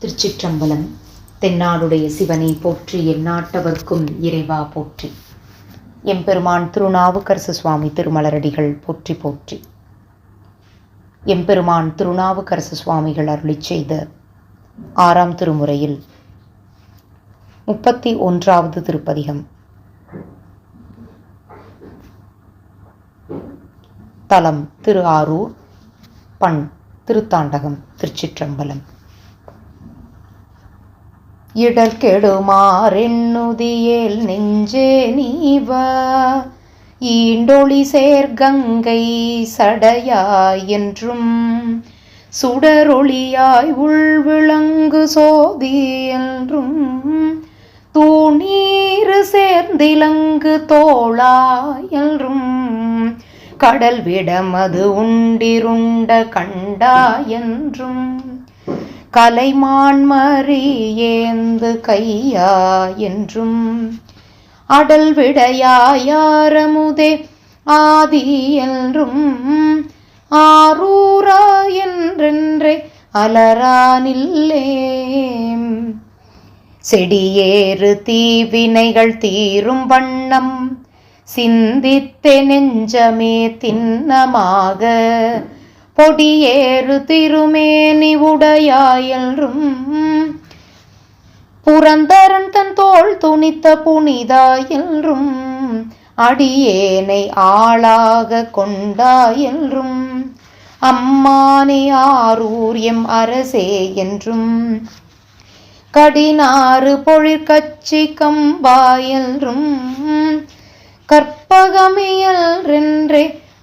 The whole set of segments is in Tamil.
திருச்சிற்றம்பலம். தென்னாடுடைய சிவனை போற்றி, எந்நாட்டவர்க்கும் இறைவா போற்றி. எம்பெருமான் திருநாவுக்கரசு சுவாமி திருமலரடிகள் போற்றி போற்றி. எம்பெருமான் திருநாவுக்கரசு சுவாமிகள் அருளிச் செய்த 6ஆம் திருமுறையில் 31வது திருப்பதிகம். தலம் திரு ஆரூர், பண் திருத்தாண்டகம். திருச்சிற்றம்பலம். இடர் கெடுமாறென்னுதியேல் நெஞ்சே நீவா, ஈண்டொளி சேர்கங்கை சடையாய் என்றும் சுடரொளியாய் உள்விளங்கு சோதி என்றும் தூணீறு சேர்ந்திலங்கு தோளாய் என்றும் கடல் விடமது உண்டிருண்ட கண்டாய் என்றும் கலைமான்மறி ஏந்து கையா என்றும் அடல் விடையாயாரமுதே ஆதி என்றும் ஆரூரா என்றென்றே அலரானில்லே. செடியேறு தீவினைகள் தீரும் வண்ணம் சிந்தித்தே நெஞ்சமே திண்ணமாக பொடியேறு திருமேனி உடையாயென்றும் புரந்தரன் தன் தோள் துணித்த புனிதாயென்றும் அடியேனை ஆளாக கொண்டாயென்றும் அம்மானே ஆரூர் எம் அரசே என்றும் கடினாறு பொழிற்கச்சி கம்பாயென்றும் கற்பகமியல்ரென்றே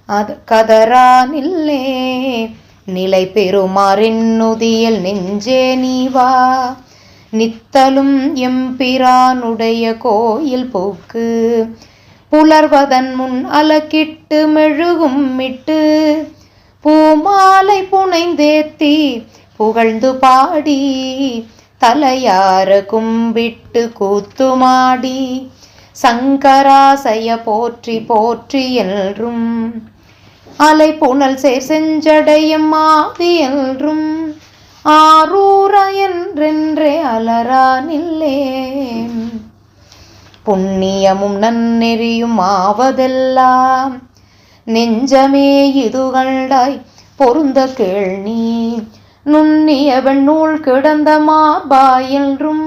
அது கதரானில்லே. நிலை பெறுமாறென்னுதியல் நெஞ்சே நீவா, நித்தலும் எம்பிரானுடைய கோயில் போக்கு புலர்வதன் முன் அலக்கிட்டு மெழுகும் மிட்டு பூமாலை புனைந்தேத்தி புகழ்ந்து பாடி தலையார கும்பிட்டு கூத்துமாடி சங்கராசய போற்றி போற்றி என்றும் அலை புனல் சேர் செஞ்சடையம் ஆதி என்றும் ஆரூரா என்றென்றே அலரானில்லே. புண்ணியமும் நன்னெறியும் ஆவதெல்லாம் நெஞ்சமே இதுகண்டாய் பொருந்த கேள்நீ. நுண்ணிய வெண்ணூல் கிடந்த மாபாய் என்றும்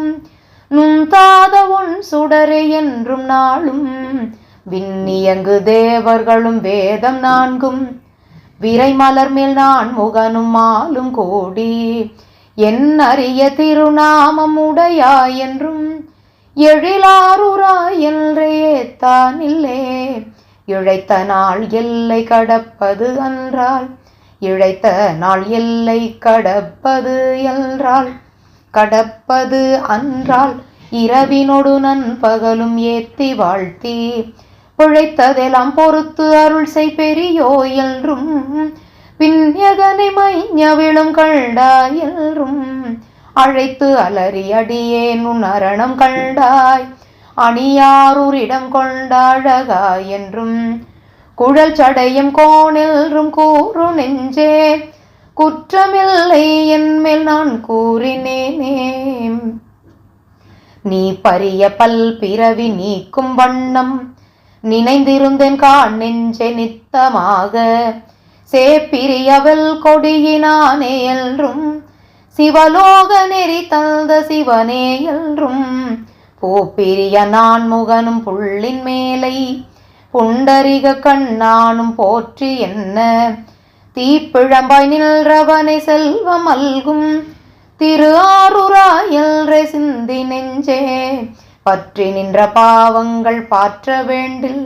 நுந்தாத ஒன் சுடரே என்றும் நாளும் விண்ணியங்கு தேவர்களும் வேதம் நான்கும் விரை மலர் மேல் நான் முகனும் மாலும் கோடி என் அரிய திருநாமம் உடையாய் என்றும் எழிலாரூராய் என்றே தானில்லே. இழைத்த நாள் எல்லை கடப்பது அன்றால் இழைத்த நாள் எல்லை கடப்பது என்றால் கடப்பது அன்றால் இரவினொடு நண்பகலும் ஏத்தி வாழ்த்தி பிழைத்ததெல்லாம் பொறுத்து அருள் செய் பெரியோ என்றும் பின்யகனை மைஞவிழும் கண்டாய் என்றும் அழைத்து அலறி அடியேன் உன் அரணம் கண்டாய் அணியாரூரிடம் கொண்டாழகாய் என்றும் குழல் சடையும் கோணென்றும் கூறு நெஞ்சே குற்றமில்லை என்மேல் நான் கூறினேனே. நீ பரிய பல் பிறவி நீக்கும் வண்ணம் நினைந்திருந்தேன் காண் நெஞ்சே நித்தமாக சேப்பிரியவள் கொடியினானே என்றும் சிவலோக நெறி தந்த சிவனே என்றும் பூப்பிரிய நான் முகனும் புள்ளின் மேலை புண்டரிக கண்ணானும் போற்றி என்ன தீப்பிழம்பாய் நின்றவனை செல்வம் அல்கும் திரு ஆரூராயல்ரே சிந்தி நெஞ்சே பற்றி நின்ற பாவங்கள் பாற்ற வேண்டில்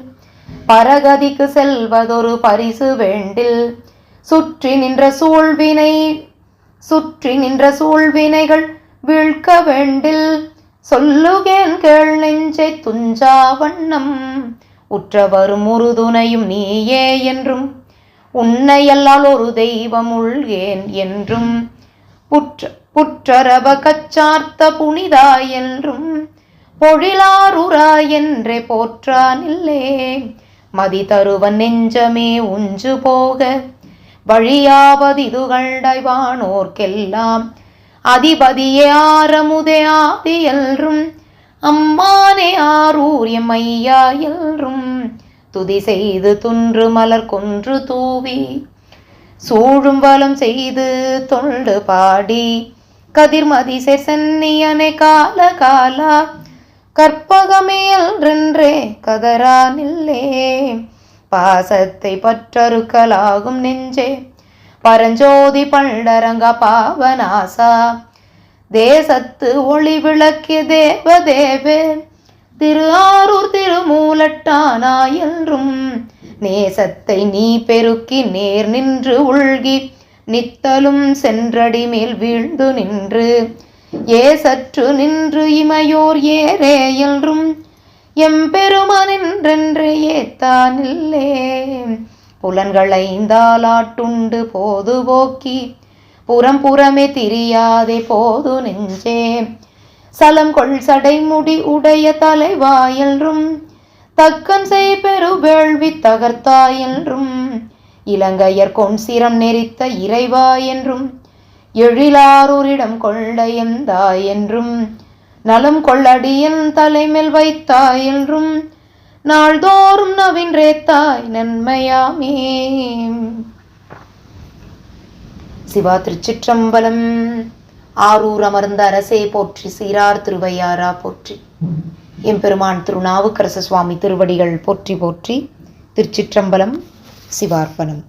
பரகதிக்கு செல்வதொரு பரிசு வேண்டில் சுற்றி நின்ற சூழ்வினைகள் வீழ்க்க வேண்டில் சொல்லுகேன் கேள் நெஞ்சை துஞ்சா வண்ணம் உற்றவரும் உறுதுணையும் நீயே என்றும் உன்னையல்லால் ஒரு தெய்வம் உள்கேன் என்றும் புற்றரவ கச்சார்த்த புனிதாய் என்றும் பொழிலாரூரா என்றே போற்றானில்லே. மதி தருவன் நெஞ்சமே உஞ்சு போக வழியாவதிதுகள்டாய் வானோர்க்கெல்லாம் அதிபதியே ஆரமுதே ஆதி எல்றும் அம்மானே ஆரூர் எம்மையா எல்றும் துதி செய்து துன்று மலர் கொன்று தூவி சூழும் வலம் செய்து தொண்டு பாடி கதிர்மதி சென்னியனை கால காலா கற்பகமேல்ன்றே கதரா நில்லே பாசத்தை பற்றறுக்கலாகும் நெஞ்சே பரஞ்சோதி பண்டரங்க பாவனாசா தேசத்து ஒளி விளக்கிய தேவதேவே திரு ஆரூர் திருமூலட்டானா என்றும் நேசத்தை நீ பெருக்கி நேர் நின்று உள்கி நித்தலும் சென்றடி மேல் வீழ்ந்து நின்று ஏசற்று நின்று இமையோர் ஏரே என்றும் எம்பெருமானென்றென்றே ஏத்தானில்லே புலன்களைந்தாலாட்டுண்டு போது போக்கி புறமே திரியாதே போது நெஞ்சே சலம் கொள் சடைமுடி உடைய தலைவாயென்றும் தக்கன் செய் பெரு வேள்வி தகர்த்தாயென்றும் இலங்கையர் கொன் சிரம் நெறித்த இறைவா என்றும் எழிலாரூரிடம் கொள்ள எந்தாய் என்றும் நலம் கொள்ளடியன் தலைமேல் வைத்தாய் என்றும் நாள்தோறும் நவின்றேத்தாய் நன்மையாமே. சிவா திருச்சிற்றம்பலம். ஆரூர் அமர்ந்த அரசே போற்றி, சீரார் திருவையாரா போற்றி, எம்பெருமான் திருநாவுக்கரசு சுவாமி திருவடிகள் போற்றி போற்றி. திருச்சிற்றம்பலம். சிவார்ப்பணம்.